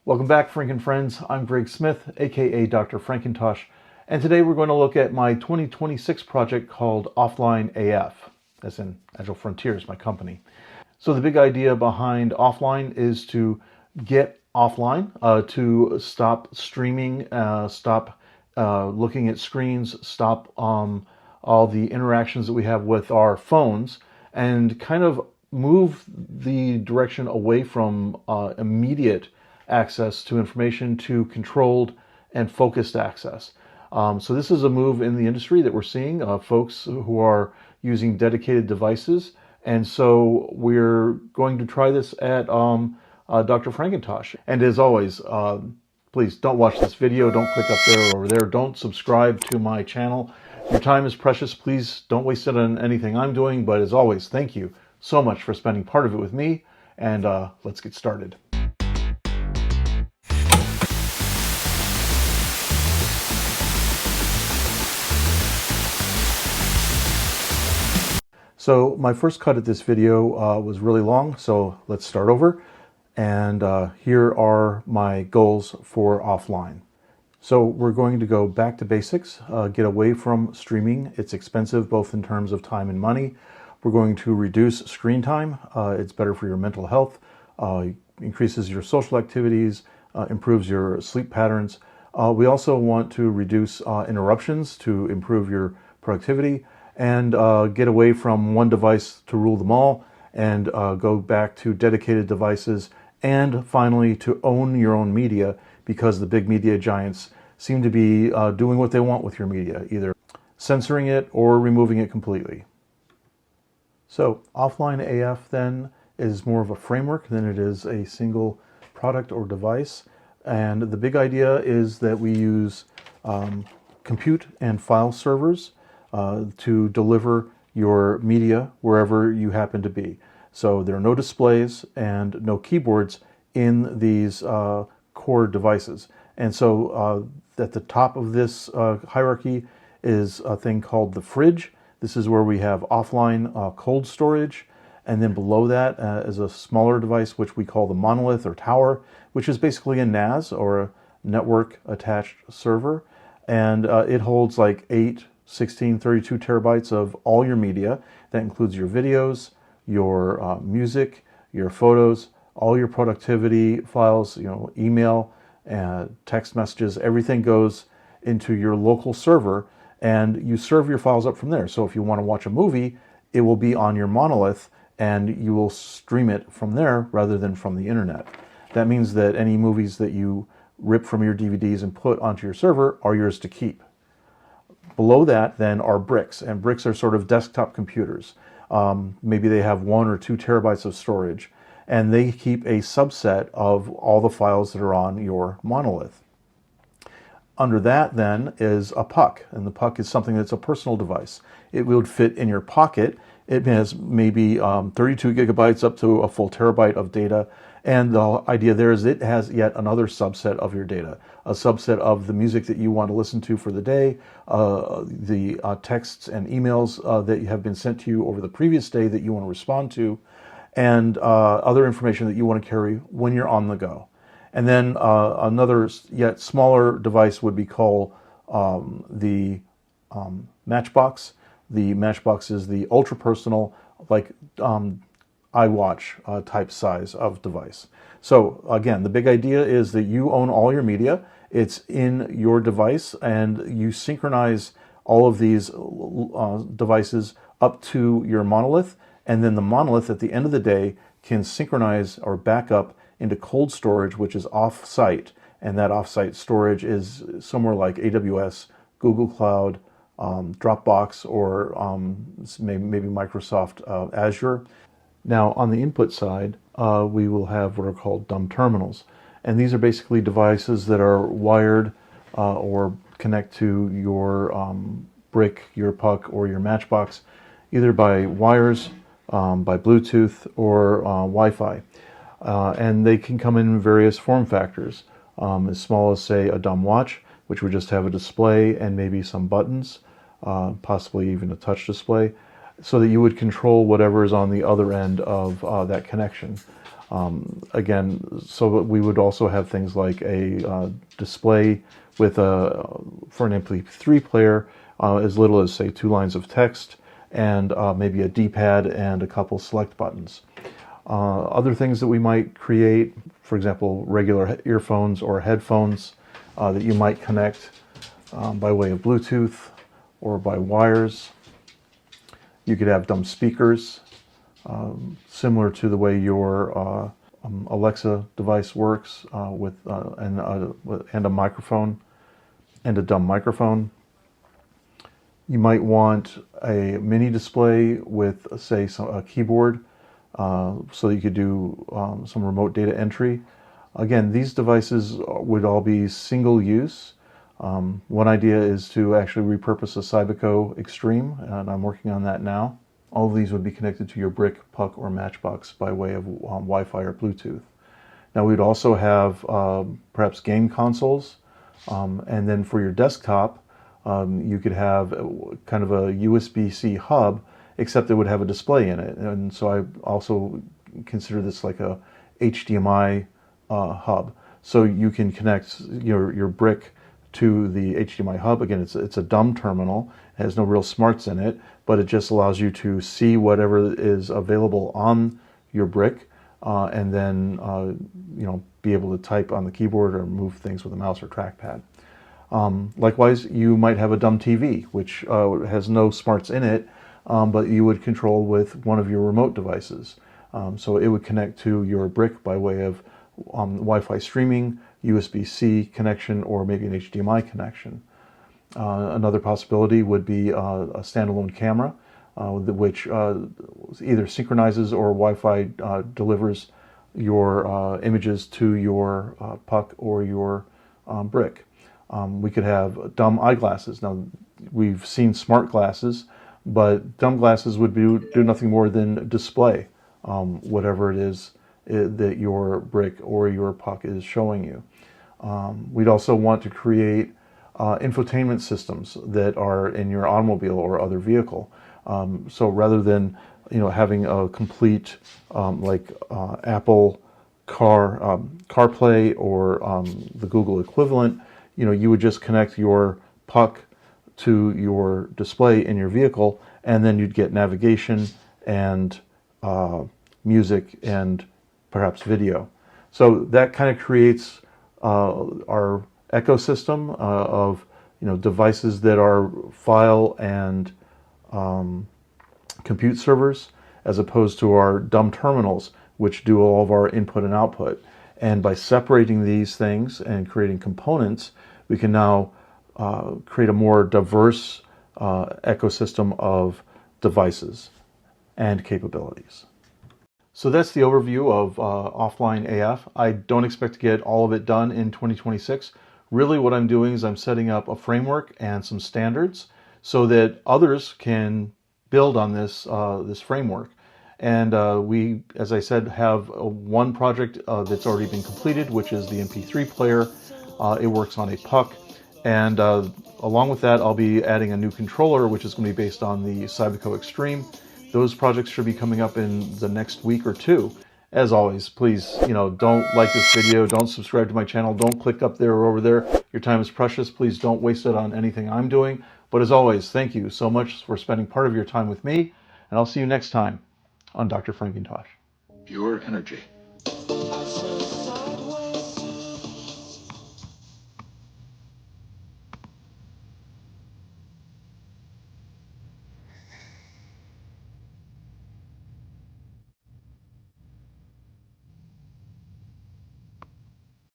Welcome back, Franken friends. I'm Greg Smith, aka Dr. Frankentosh, and today we're going to look at my 2026 project called Offline AF, as in Agile Frontiers, my company. So the big idea behind Offline is to get offline, to stop streaming, stop looking at screens, stop all the interactions that we have with our phones, and kind of move the direction away from immediate access to information to controlled and focused access. So this is a move in the industry that we're seeing, folks who are using dedicated devices. And so we're going to try this at Dr. Frankentosh. And as always, please don't watch this video. Don't click up there or over there. Don't subscribe to my channel. Your time is precious. Please don't waste it on anything I'm doing. But as always, thank you so much for spending part of it with me. And let's get started. So my first cut at this video was really long, so let's start over. And here are my goals for offline. So we're going to go back to basics, get away from streaming. It's expensive both in terms of time and money. We're going to reduce screen time. It's better for your mental health, increases your social activities, improves your sleep patterns. We also want to reduce interruptions to improve your productivity, and get away from one device to rule them all, and go back to dedicated devices, and finally to own your own media, because the big media giants seem to be doing what they want with your media, either censoring it or removing it completely. So Offline AF then is more of a framework than it is a single product or device, and the big idea is that we use compute and file servers to deliver your media wherever you happen to be. So there are no displays and no keyboards in these core devices. And so at the top of this hierarchy is a thing called the fridge. This is where we have offline cold storage. And then below that is a smaller device, which we call the monolith or tower, which is basically a NAS or a network attached server. And it holds like 8, 16, 32 terabytes of all your media. That includes your videos, your music, your photos, all your productivity files, email, text messages. Everything goes into your local server, and you serve your files up from there. So if you want to watch a movie, it will be on your monolith, and you will stream it from there rather than from the internet. That means that any movies that you rip from your DVDs and put onto your server are yours to keep. Below that then are bricks, and bricks are sort of desktop computers. Maybe they have 1 or 2 terabytes of storage, and they keep a subset of all the files that are on your monolith. Under that then is a puck, and the puck is something that's a personal device. It would fit in your pocket. It has maybe 32 gigabytes up to a full terabyte of data. And the idea there is it has yet another subset of your data, a subset of the music that you want to listen to for the day, the texts and emails that have been sent to you over the previous day that you want to respond to, and other information that you want to carry when you're on the go. And then another yet smaller device would be called the Matchbox. The Matchbox is the ultra personal, like iWatch type size of device. So again, the big idea is that you own all your media. It's in your device, and you synchronize all of these devices up to your monolith, and then the monolith at the end of the day can synchronize or back up into cold storage, which is off-site, and that off-site storage is somewhere like AWS, Google Cloud, Dropbox, or maybe Microsoft Azure. Now, on the input side, we will have what are called dumb terminals. And these are basically devices that are wired or connect to your brick, your puck, or your Matchbox, either by wires, by Bluetooth, or Wi-Fi. And they can come in various form factors, as small as, say, a dumb watch, which would just have a display and maybe some buttons, possibly even a touch display, so that you would control whatever is on the other end of that connection. Again, so we would also have things like a display with for an MP3 player, as little as say 2 lines of text and maybe a D-pad and a couple select buttons. Other things that we might create, for example, regular earphones or headphones that you might connect by way of Bluetooth or by wires. You could have dumb speakers, similar to the way your Alexa device works and a microphone and a dumb microphone. You might want a mini display with, say, a keyboard so that you could do some remote data entry. Again, these devices would all be single use. One idea is to actually repurpose a Cyberco Extreme, and I'm working on that now. All of these would be connected to your brick, puck, or matchbox by way of Wi-Fi or Bluetooth. Now we'd also have perhaps game consoles, and then for your desktop, you could have kind of a USB-C hub, except it would have a display in it. And so I also consider this like a HDMI hub. So you can connect your brick to the HDMI hub. Again, it's a dumb terminal. It has no real smarts in it, but it just allows you to see whatever is available on your brick, and then be able to type on the keyboard or move things with a mouse or trackpad. Likewise, you might have a dumb TV, which has no smarts in it, but you would control with one of your remote devices. So it would connect to your brick by way of Wi-Fi streaming, USB-C connection, or maybe an HDMI connection. Another possibility would be a standalone camera, which either synchronizes or Wi-Fi delivers your images to your puck or your brick. We could have dumb eyeglasses. Now, we've seen smart glasses, but dumb glasses would do nothing more than display whatever it is that your brick or your puck is showing you. We'd also want to create infotainment systems that are in your automobile or other vehicle. So rather than having a complete Apple CarPlay or the Google equivalent, you would just connect your puck to your display in your vehicle, and then you'd get navigation and music and perhaps video. So that kind of creates our ecosystem of devices that are file and compute servers, as opposed to our dumb terminals, which do all of our input and output. And by separating these things and creating components, we can now create a more diverse ecosystem of devices and capabilities. So that's the overview of offline AF. I don't expect to get all of it done in 2026. Really what I'm doing is I'm setting up a framework and some standards so that others can build on this framework. And we, as I said, have one project that's already been completed, which is the MP3 player. It works on a puck. And along with that, I'll be adding a new controller, which is going to be based on the Cyberco Extreme. Those projects should be coming up in the next week or two. As always, please, don't like this video, don't subscribe to my channel, don't click up there or over there. Your time is precious. Please don't waste it on anything I'm doing. But as always, thank you so much for spending part of your time with me, and I'll see you next time on Dr. Frankentosh. Pure energy.